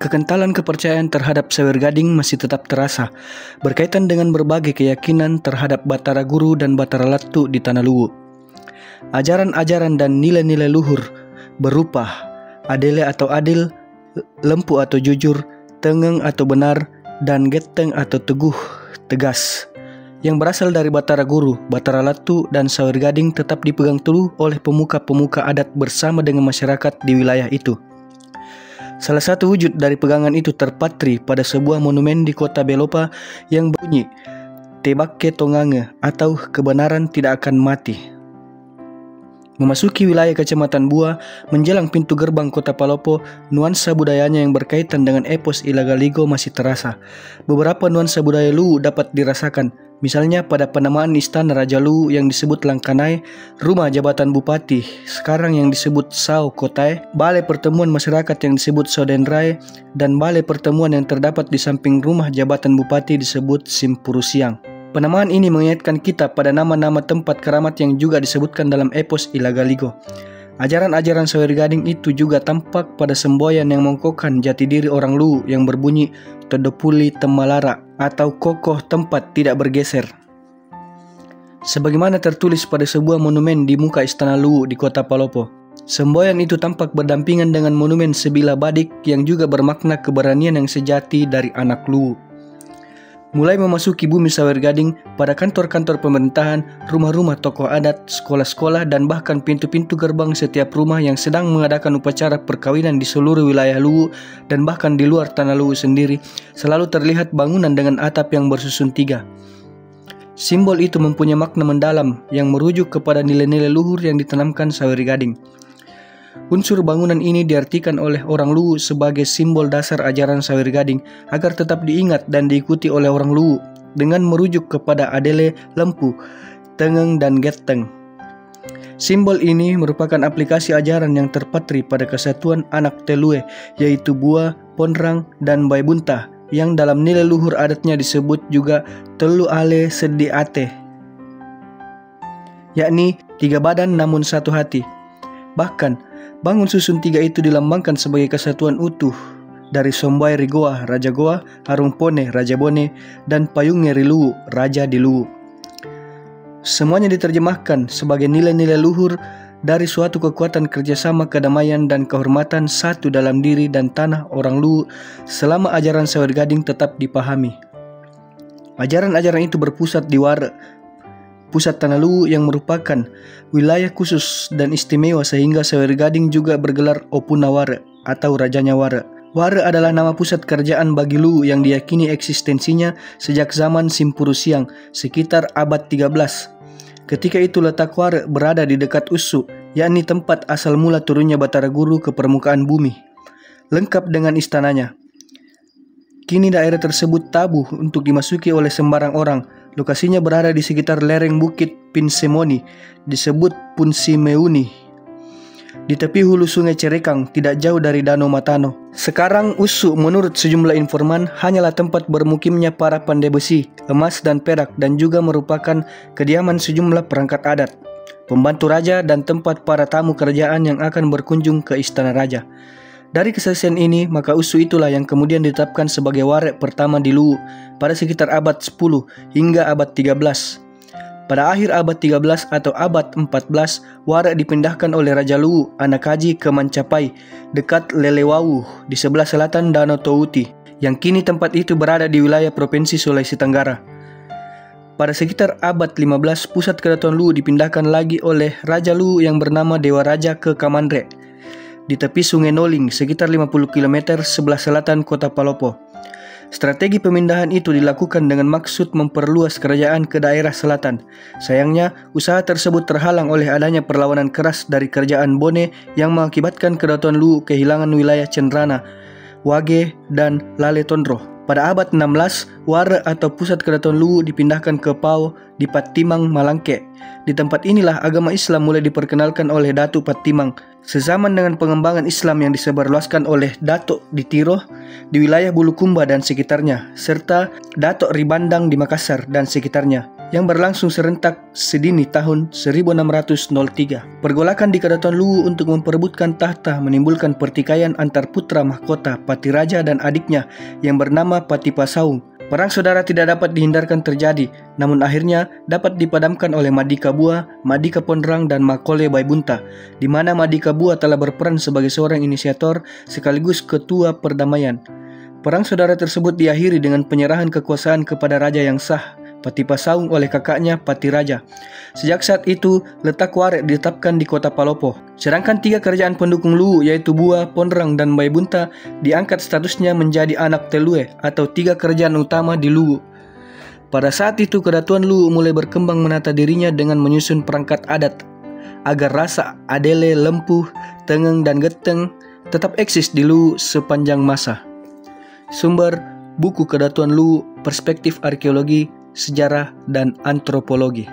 Kekentalan kepercayaan terhadap Sawer Gading masih tetap terasa, berkaitan dengan berbagai keyakinan terhadap Batara Guru dan Batara Latu di Tanah Luwu. Ajaran-ajaran dan nilai-nilai luhur berupa adele atau adil, lempu atau jujur, tengeng atau benar, dan geteng atau teguh, tegas, yang berasal dari Batara Guru, Batara Latu, dan Sawer Gading tetap dipegang teguh oleh pemuka-pemuka adat bersama dengan masyarakat di wilayah itu. Salah satu wujud dari pegangan itu terpatri pada sebuah monumen di kota Belopa yang berbunyi Tebakke Tongange atau kebenaran tidak akan mati. Memasuki wilayah Kecamatan Bua, menjelang pintu gerbang kota Palopo, nuansa budayanya yang berkaitan dengan epos Ilagaligo masih terasa. Beberapa nuansa budaya Luwu dapat dirasakan, misalnya pada penamaan Istana Raja Luwu yang disebut Langkanai, Rumah Jabatan Bupati sekarang yang disebut Sao Kotae, Balai Pertemuan Masyarakat yang disebut Sodenrae, dan Balai Pertemuan yang terdapat di samping Rumah Jabatan Bupati disebut Simpurusiang. Penamaan ini mengingatkan kita pada nama-nama tempat keramat yang juga disebutkan dalam epos Ilagaligo. Ajaran-ajaran Sawer Gading itu juga tampak pada semboyan yang mengkokan jati diri orang Luwu yang berbunyi Todopuli Temalara atau kokoh tempat tidak bergeser. Sebagaimana tertulis pada sebuah monumen di muka Istana Luwu di kota Palopo. Semboyan itu tampak berdampingan dengan monumen Sebila Badik yang juga bermakna keberanian yang sejati dari anak Luwu. Mulai memasuki bumi Sawer Gading, pada kantor-kantor pemerintahan, rumah-rumah tokoh adat, sekolah-sekolah, dan bahkan pintu-pintu gerbang setiap rumah yang sedang mengadakan upacara perkawinan di seluruh wilayah Luwu dan bahkan di luar Tanah Luwu sendiri, selalu terlihat bangunan dengan atap yang bersusun tiga. Simbol itu mempunyai makna mendalam yang merujuk kepada nilai-nilai luhur yang ditanamkan Sawer Gading. Unsur bangunan ini diartikan oleh orang Luwu sebagai simbol dasar ajaran Sawer Gading agar tetap diingat dan diikuti oleh orang Luwu dengan merujuk kepada adele, lempu, tengeng, dan geteng. Simbol ini merupakan aplikasi ajaran yang terpatri pada kesatuan anak telue yaitu Bua, Ponrang, dan Baibunta yang dalam nilai luhur adatnya disebut juga Telu Ale Sedi Ate, yakni tiga badan namun satu hati. Bahkan bangun susun tiga itu dilambangkan sebagai kesatuan utuh dari Sombai Rigoa, Raja Goa, Harungpone, Raja Bone, dan Payunge Riluwu, Raja di Luwu. Semuanya diterjemahkan sebagai nilai-nilai luhur dari suatu kekuatan kerjasama kedamaian dan kehormatan satu dalam diri dan tanah orang Luwu selama ajaran Sawer Gading tetap dipahami. Ajaran-ajaran itu berpusat di Ware, pusat Tanah Luwu yang merupakan wilayah khusus dan istimewa sehingga Sawer Gading juga bergelar Opuna Ware atau Rajanya Ware. Ware adalah nama pusat kerajaan bagi Luwu yang diyakini eksistensinya sejak zaman Simpurusiang sekitar abad 13. Ketika itu letak Ware berada di dekat Ussu, yakni tempat asal mula turunnya Batara Guru ke permukaan bumi, lengkap dengan istananya. Kini daerah tersebut tabu untuk dimasuki oleh sembarang orang. Lokasinya berada di sekitar lereng bukit Pinsemoni, disebut Punsimeuni, di tepi hulu sungai Cerekang, tidak jauh dari Danau Matano. Sekarang Ussu menurut sejumlah informan hanyalah tempat bermukimnya para pandai besi, emas dan perak dan juga merupakan kediaman sejumlah perangkat adat, pembantu raja dan tempat para tamu kerajaan yang akan berkunjung ke istana raja. Dari kesaksian ini, maka Ussu itulah yang kemudian ditetapkan sebagai Ware pertama di Luwu pada sekitar abad 10 hingga abad 13. Pada akhir abad 13 atau abad 14, Ware dipindahkan oleh Raja Luwu, Anakaji ke Mancapai, dekat Lelewawu di sebelah selatan Danau Touti, yang kini tempat itu berada di wilayah Provinsi Sulawesi Tenggara. Pada sekitar abad 15, pusat keraton Luwu dipindahkan lagi oleh Raja Luwu yang bernama Dewa Raja ke Kamandre, di tepi Sungai Noling sekitar 50 km sebelah selatan kota Palopo. Strategi pemindahan itu dilakukan dengan maksud memperluas kerajaan ke daerah selatan. Sayangnya, usaha tersebut terhalang oleh adanya perlawanan keras dari kerajaan Bone yang mengakibatkan keraton Luwu kehilangan wilayah Cenrana, Wage, dan Lale Tondro. Pada abad 16, Ware atau pusat keraton Luwu dipindahkan ke Pao di Pattimang, Malangke. Di tempat inilah agama Islam mulai diperkenalkan oleh Datuk Pattimang, sezaman dengan pengembangan Islam yang disebarluaskan oleh Datuk di Tiroh di wilayah Bulukumba dan sekitarnya, serta Datuk Ribandang di Makassar dan sekitarnya. yang berlangsung serentak sedini tahun 1603. Pergolakan di Kedatuan Luwu untuk memperebutkan tahta menimbulkan pertikaian antar putra mahkota Pati Raja dan adiknya yang bernama Pati Pasaung. Perang saudara tidak dapat dihindarkan terjadi, namun akhirnya dapat dipadamkan oleh Madika Bua, Madika Pondrang, dan Makole Baibunta, di mana Madika Bua telah berperan sebagai seorang inisiator sekaligus ketua perdamaian. Perang saudara tersebut diakhiri dengan penyerahan kekuasaan kepada raja yang sah, Pati Pasaung, oleh kakaknya Pati Raja. Sejak saat itu, letak Warek ditetapkan di kota Palopo. Sedangkan 3 kerajaan pendukung Luwu yaitu Bua, Pondrang, dan Baibunta diangkat statusnya menjadi anak Telue atau 3 kerajaan utama di Luwu. Pada saat itu, Kedatuan Luwu mulai berkembang menata dirinya dengan menyusun perangkat adat agar rasa Adele, Lempuh, Tengeng, dan Geteng tetap eksis di Luwu sepanjang masa. Sumber: buku Kedatuan Luwu, Perspektif Arkeologi, Sejarah, dan Antropologi.